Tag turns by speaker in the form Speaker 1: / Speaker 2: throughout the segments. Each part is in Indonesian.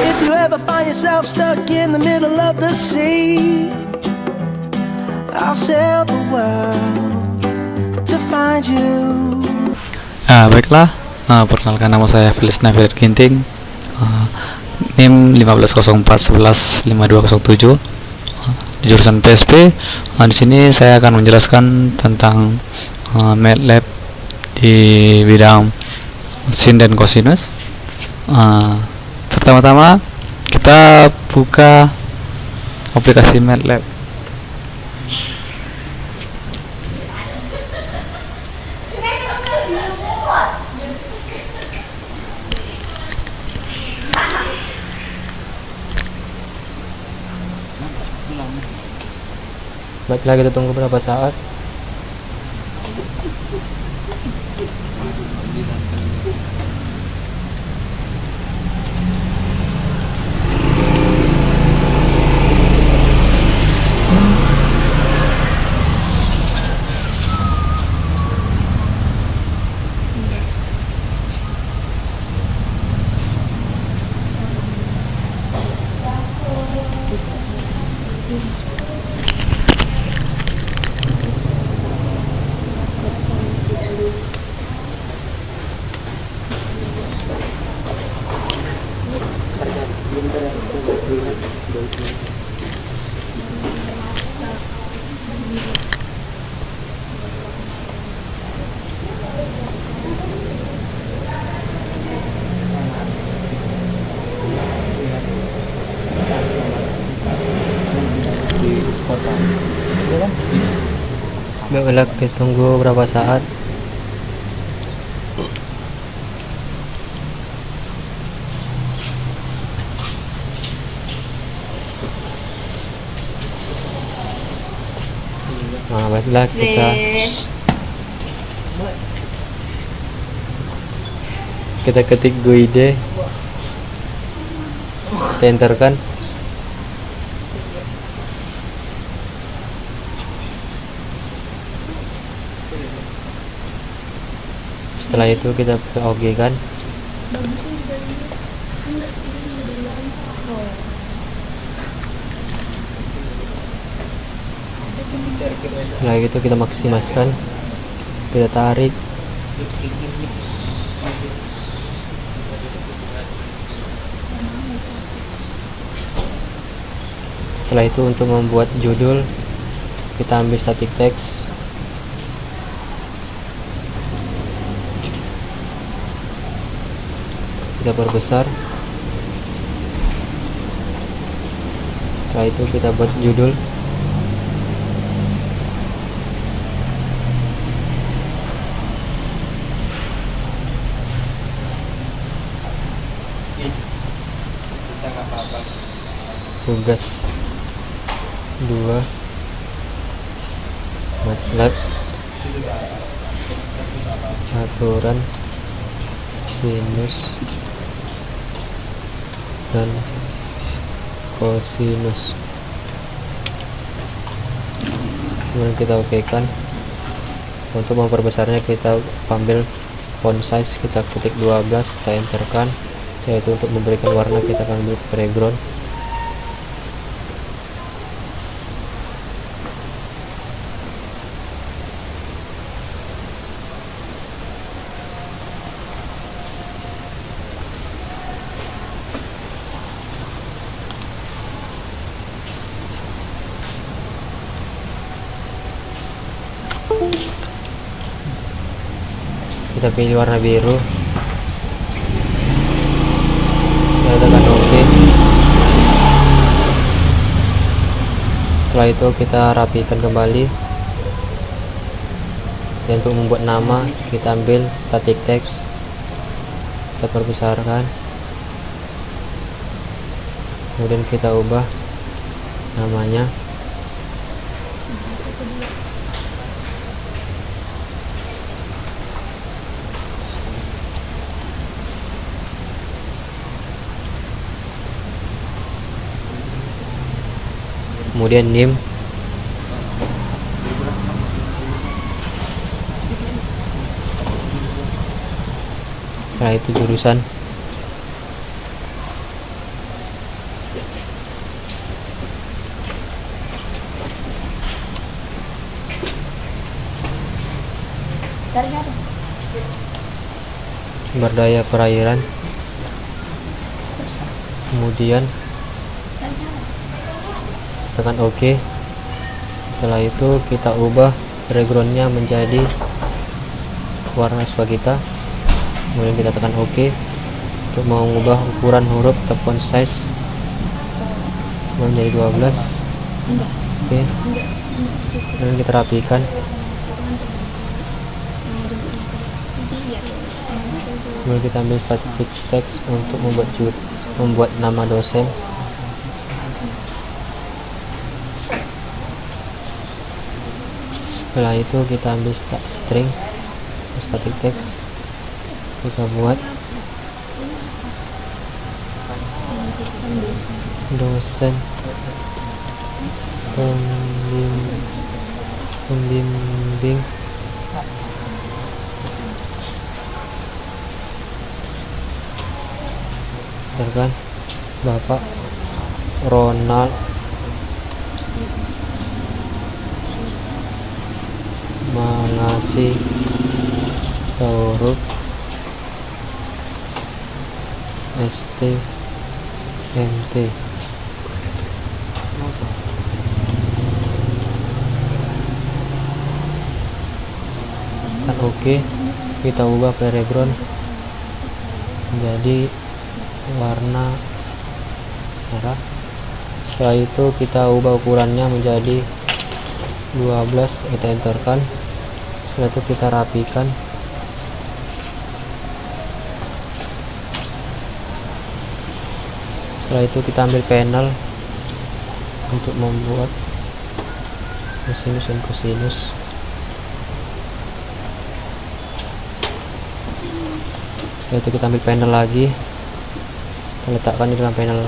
Speaker 1: If you ever find yourself stuck in the middle of the sea, I'll sail the world to find you.
Speaker 2: Baiklah, perkenalkan nama saya Felix Navirat Ginting, NIM 1504115207, jurusan PSP. Di sini saya akan menjelaskan tentang MATLAB di bidang sin dan cosinus. Pertama-tama kita buka aplikasi MATLAB.
Speaker 3: Baiklah, kita tunggu beberapa saat. Baiklah, kita tunggu berapa saat. Baiklah, kita ketik GUID, kita enterkan. Setelah itu kita OK kan. Setelah itu kita maksimalkan, kita tarik. Setelah itu untuk membuat judul, kita ambil static text, kita perbesar. Setelah itu kita buat judul. Tugas 2 MATLAB aturan sinus dan cosinus. Kemudian kita OK kan. Untuk memperbesarnya kita ambil font size, kita ketik 12, kita enterkan. Yaitu untuk memberikan warna kita akan ambil background. Kita pilih warna biru, kita tekan OK. Setelah itu kita rapikan kembali. Dan untuk membuat nama, kita ambil static text, kita perbesarkan, kemudian kita ubah namanya. Kemudian NIM, Setelah itu jurusan, sumber daya perairan, kemudian tekan OK. Setelah itu kita ubah backgroundnya menjadi warna suka kita, kemudian kita tekan OK. Untuk mengubah ukuran huruf atau font size menjadi 12. Oke, kemudian kita rapikan. Kemudian kita ambil static text untuk membuat nama dosen. Setelah itu kita ambil string static text, kita buat dosen pembimbing kan Bapak Ronald mengasih huruf STMT. Kan oke, kita ubah background menjadi warna merah. Setelah itu kita ubah ukurannya menjadi 12, kita enterkan. Setelah itu kita rapikan. Setelah itu kita ambil panel untuk membuat sinus dan kosinus. Setelah itu kita ambil panel lagi, kita letakkan di dalam panel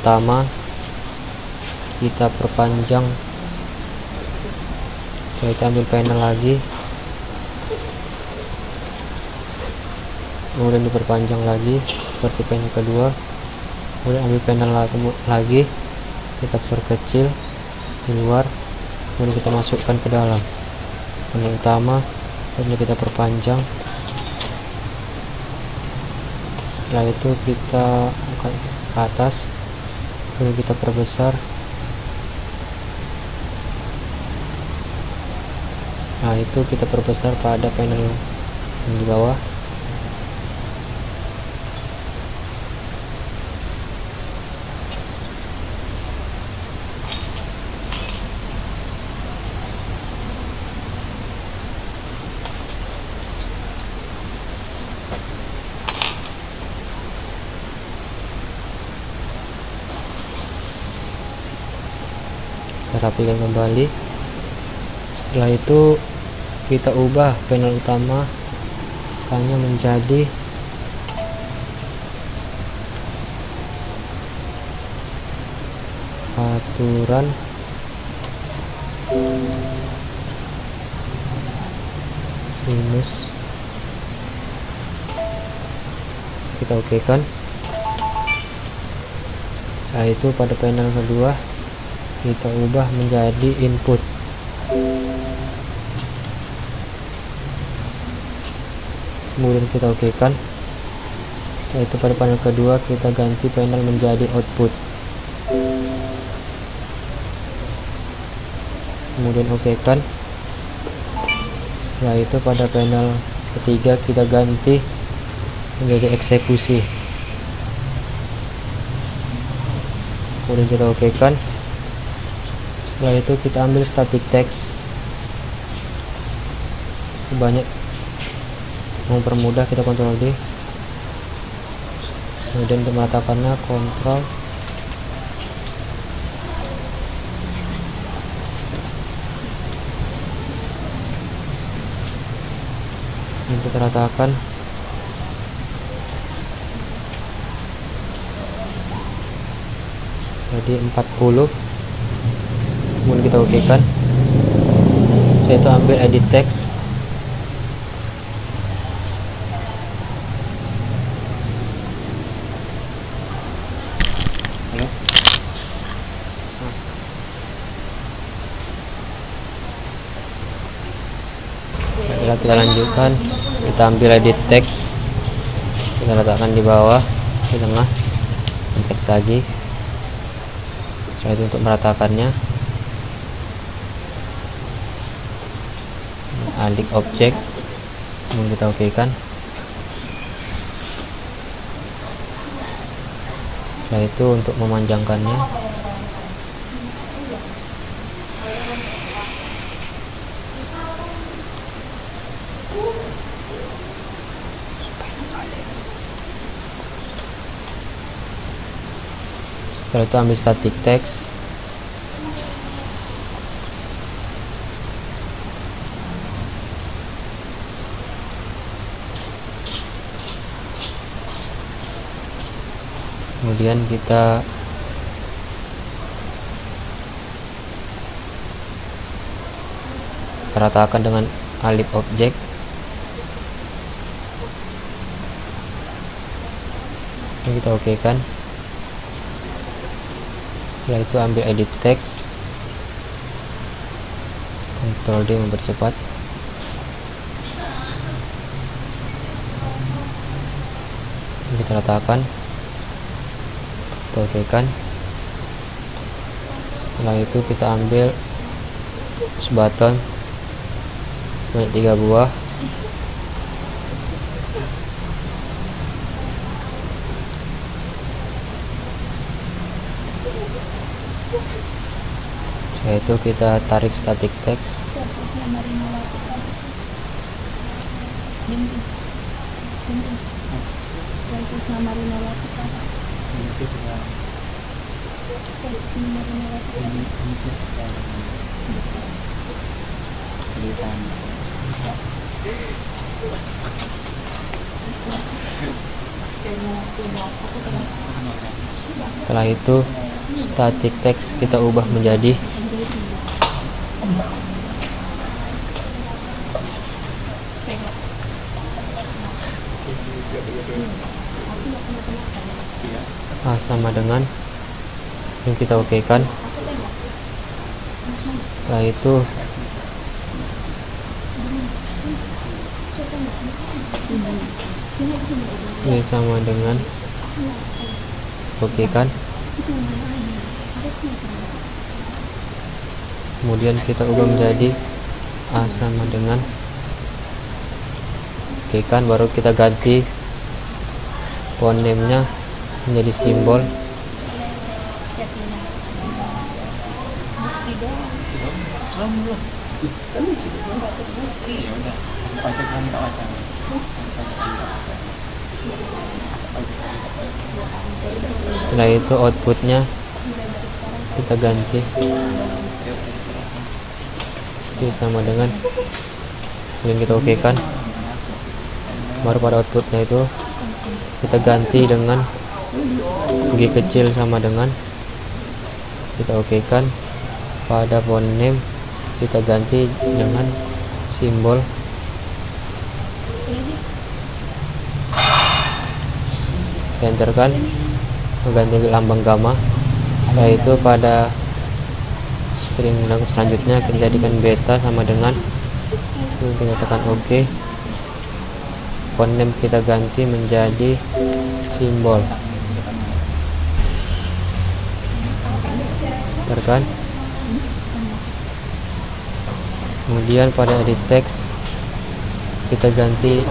Speaker 3: utama, kita perpanjang. Setelah itu ambil panel lagi, kemudian diperpanjang lagi seperti panel kedua. Kemudian ambil panel lagi, kita perkecil di luar, kemudian kita masukkan ke dalam panel utama, kemudian kita perpanjang. Setelah itu kita angkat ke atas, kemudian kita perbesar. Nah, itu kita perbesar pada panel yang di bawah. Kita rapikan kembali. Setelah itu kita ubah panel utama hanya menjadi aturan sinus. Kita oke kan. Nah, itu pada panel kedua kita ubah menjadi input. Kemudian kita oke kan. Setelah itu pada panel kedua kita ganti panel menjadi output. Kemudian oke kan. Setelah itu pada panel ketiga kita ganti menjadi eksekusi. Kemudian kita oke kan. Setelah itu kita ambil static text sebanyak, mempermudah kita Ctrl D, kemudian untuk meratakannya Ctrl, dan kita ratakan. Jadi 40. Kemudian kita oke kan. Saya itu ambil edit text, kita lanjutkan, kita ambil edit text, kita letakkan di bawah, di tengah, dan teks lagi. Setelah itu untuk meratakannya, alik objek, kemudian kita oke kan. Setelah itu untuk memanjangkannya, setelah itu ambil static text, kemudian kita ratakan dengan alik objek. Ini kita oke kan. Setelah itu ambil edit text, Ctrl D mempercepat. Ini kita letakkan, kita oke kan. Setelah itu kita ambil push button sebanyak 3 buah. Setelah itu kita tarik static text, setelah itu static text kita ubah menjadi sama dengan yang kita oke kan. Setelah itu ini sama dengan oke kan. Kemudian kita ubah menjadi A sama dengan oke kan, baru kita ganti font name nya menjadi simbol. Setelah itu outputnya kita ganti ini sama dengan yang kita oke kan. Baru pada outputnya itu kita ganti dengan G kecil sama dengan kita oke kan. Pada font name kita ganti dengan simbol enter kan, mengganti lambang gamma. Setelah itu pada string selanjutnya kita jadikan beta sama dengan kita tekan OK. Font name kita ganti menjadi simbol kan. Kemudian pada edit text kita ganti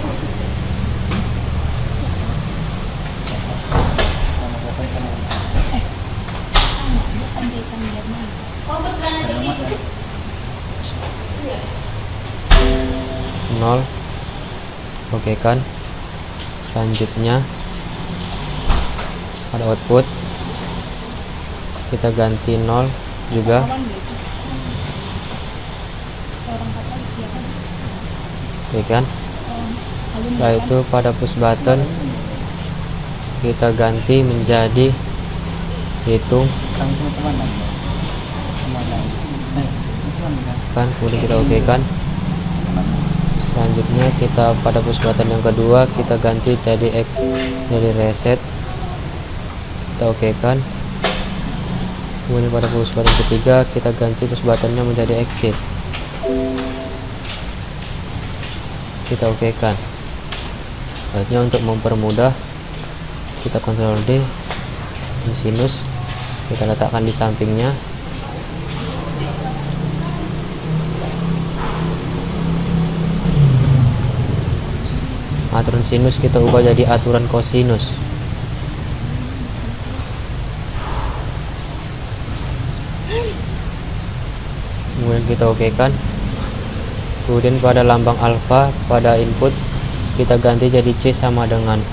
Speaker 3: nol, oke kan. Selanjutnya pada output kita ganti 0 juga. Oke kan. Setelah itu pada push button kita ganti menjadi hitung kan, kemudian kita oke kan. Selanjutnya kita pada push button yang kedua kita ganti jadi reset, kita oke kan. Kemudian pada push button ketiga kita ganti push buttonnya menjadi exit. kita okekan. Selanjutnya untuk mempermudah, kita Ctrl D, sinus kita letakkan di sampingnya. Aturan sinus kita ubah jadi aturan kosinus. Kemudian kita okekan. Kemudian pada lambang alfa pada input kita ganti jadi C sama dengan.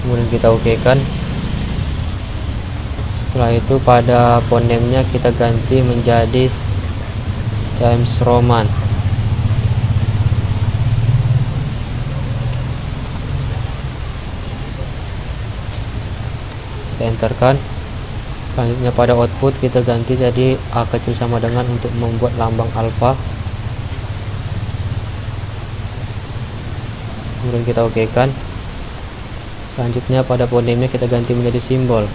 Speaker 3: Kemudian kita okekan. Setelah itu pada fonema kita ganti menjadi Times Roman. Kita enterkan. Selanjutnya pada output kita ganti jadi A kecil sama dengan untuk membuat lambang alfa. Kemudian kita okekan. Selanjutnya pada fonema kita ganti menjadi simbol.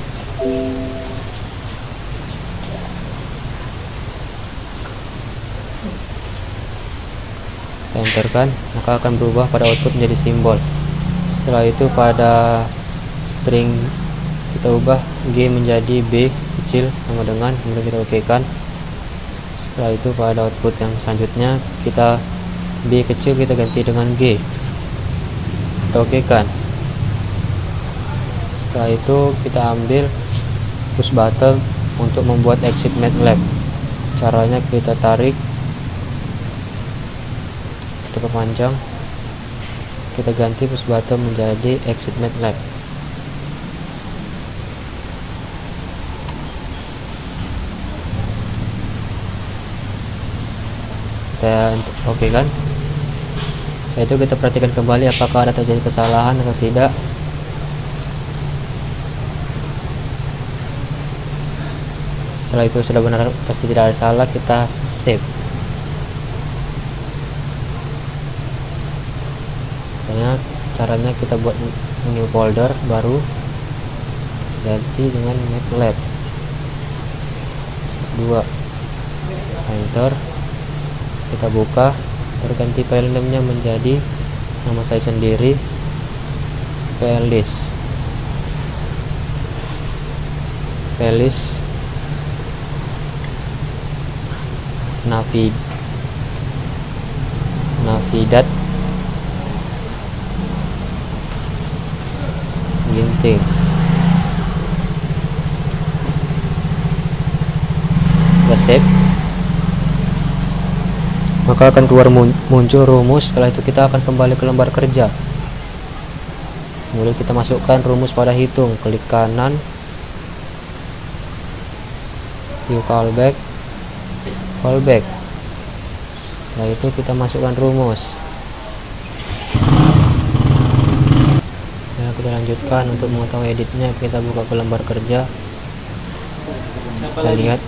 Speaker 3: Kita enterkan, maka akan berubah pada output menjadi simbol. Setelah itu pada string kita ubah G menjadi B kecil sama dengan, kemudian kita okekan. Setelah itu pada output yang selanjutnya kita B kecil kita ganti dengan G, kita okekan. Setelah itu kita ambil push button untuk membuat exit MATLAB. Caranya kita tarik, kita perpanjang, kita ganti push button menjadi exit MATLAB. Kita oke kan. Setelah itu kita perhatikan kembali apakah ada terjadi kesalahan atau tidak. Setelah itu sudah benar, pasti tidak ada salah, kita save. Caranya kita buat new folder baru, ganti dengan MATLAB 2, enter, kita buka, terganti file name-nya menjadi nama saya sendiri, playlist Navidat Ginting. Kita save, maka akan keluar muncul rumus. Setelah itu kita akan kembali ke lembar kerja. Kemudian kita masukkan rumus pada hitung, klik kanan, view callback. Setelah itu kita masukkan rumus. Nah, kita lanjutkan. Untuk mengetahui editnya kita buka ke lembar kerja. Kita lihat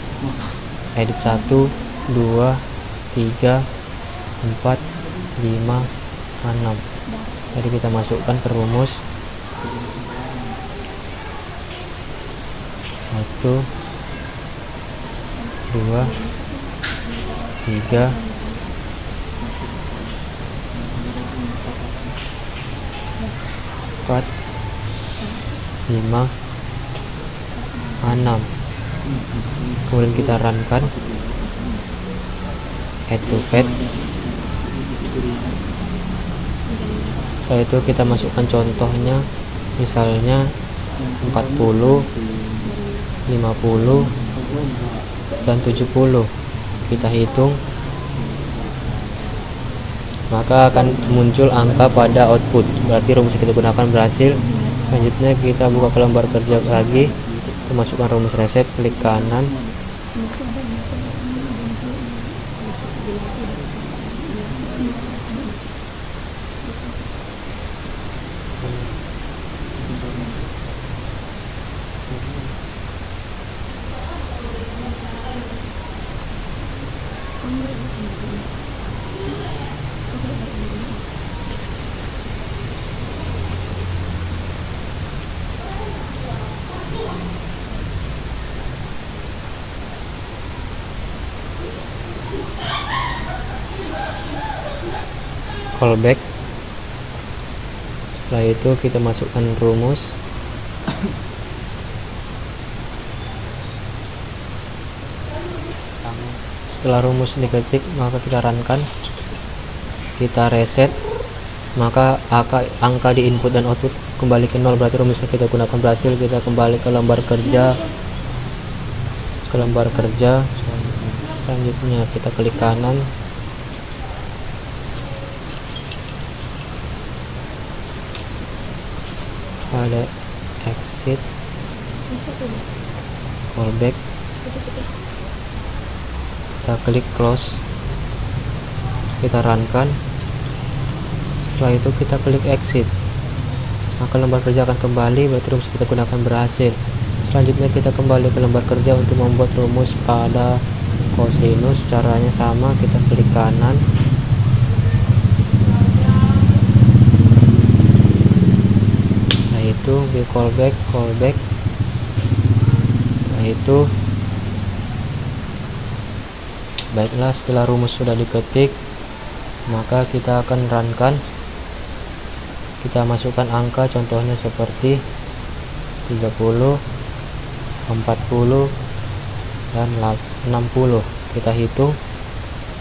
Speaker 3: edit 1, 2, 3, 4, 5, 6. Jadi kita masukkan ke rumus 1, 2, 3, 4, 5, 6. Kemudian kita runkan, add to pad. Setelah itu kita masukkan contohnya, misalnya 40, 50, dan 70. Kita hitung, maka akan muncul angka pada output, berarti rumus yang kita gunakan berhasil. Selanjutnya kita buka ke lembar kerja lagi, kita masukkan rumus reset, klik kanan, callback. Setelah itu kita masukkan rumus. Setelah rumus diketik, maka kita runkan, kita reset, maka angka di input dan output kembali ke 0, berarti rumus yang kita gunakan berhasil. Kita kembali ke lembar kerja, selanjutnya kita klik kanan, ada exit, callback, kita klik close, kita runkan. Setelah itu kita klik exit, maka lembar kerja akan kembali, berarti rumus kita gunakan berhasil. Selanjutnya kita kembali ke lembar kerja untuk membuat rumus pada kosinus. Caranya sama, kita klik kanan, nah itu view callback, nah itu. Baiklah, setelah rumus sudah diketik, maka kita akan runkan. Kita masukkan angka, contohnya seperti 30, 40, dan 60. Kita hitung,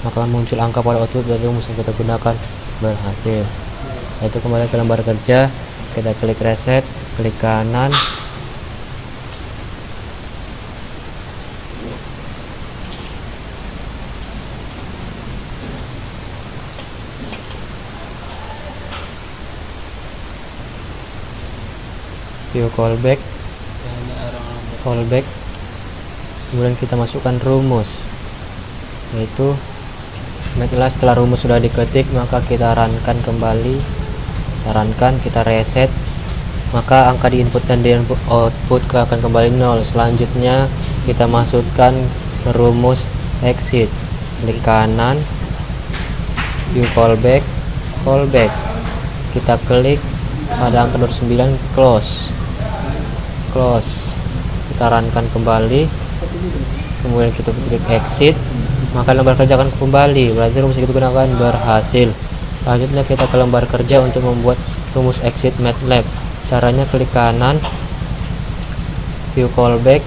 Speaker 3: maka muncul angka pada output, berarti rumus yang kita gunakan berhasil. Itu kembali ke lembar kerja, kita klik reset, klik kanan, view callback, kemudian kita masukkan rumus, yaitu baiklah, setelah rumus sudah diketik, maka kita runkan kembali, kita reset, maka angka di input dan di output akan kembali 0. Selanjutnya kita masukkan rumus exit, klik kanan, view callback, kita klik pada angka 29, close, kita runkan kembali, kemudian kita klik exit, maka lembar kerja akan kembali, berarti rumus yang kita gunakan berhasil. Selanjutnya kita ke lembar kerja untuk membuat rumus exit MATLAB. Caranya klik kanan, view callback,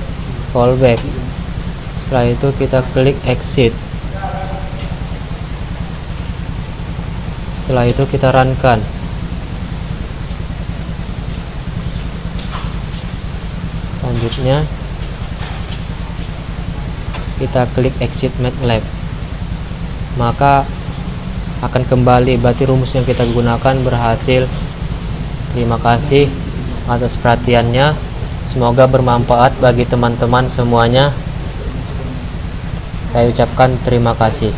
Speaker 3: setelah itu kita klik exit, setelah itu kita runkan. Selanjutnya kita klik exit MATLAB, maka akan kembali, berarti rumus yang kita gunakan berhasil. Terima kasih atas perhatiannya, semoga bermanfaat bagi teman-teman semuanya. Saya ucapkan terima kasih.